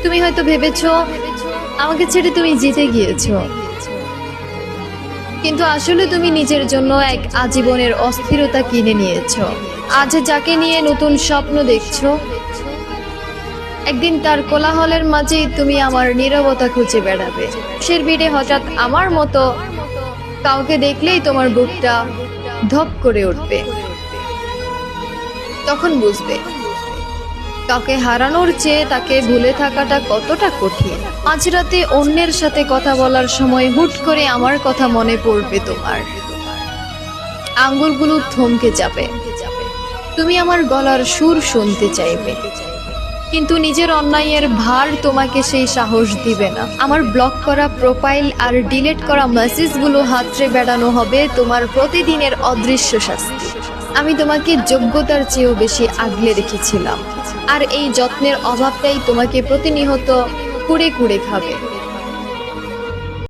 তুমি হয়তো ভেবেছো আমাকে ছেড়ে তুমি জিতে গিয়েছো, কিন্তু আসলে তুমি নিজের জন্য এক আজীবনের অস্থিরতা কিনে নিয়েছো। আজ যাকে নিয়ে নতুন স্বপ্ন দেখছো, একদিন তার কোলাহলের মাঝেই তুমি আমার নীরবতা খুঁজে বেড়াবে। সে ভিড়ে হঠাৎ আমার মতো কাউকে দেখলেই তোমার বুকটা ধপ করে উঠবে। তখন বুঝবে কাউকে হারানোর চেয়ে তাকে ভুলে থাকাটা কতটা কঠিন। আজ রাতে অন্যের সাথে কথা বলার সময় হুট করে আমার কথা মনে পড়বে তোমার। আঙ্গুলগুলো থমকে যাবে, তুমি আমার গলার সুর শুনতে চাইবে, কিন্তু নিজের অন্যায়ের ভার তোমাকে সেই সাহস দিবে না। আমার ব্লক করা প্রোফাইল আর ডিলিট করা মেসেজগুলো হাতড়ে বেড়ানো হবে তোমার প্রতিদিনের অদৃশ্য শাস্তি। আমি তোমাকে যোগ্যতার চেয়েও বেশি আগলে রেখেছিলাম, আর এই যত্নের অভাবটাই তোমাকে প্রতিনিয়ত কুড়ে কুড়ে খাবে।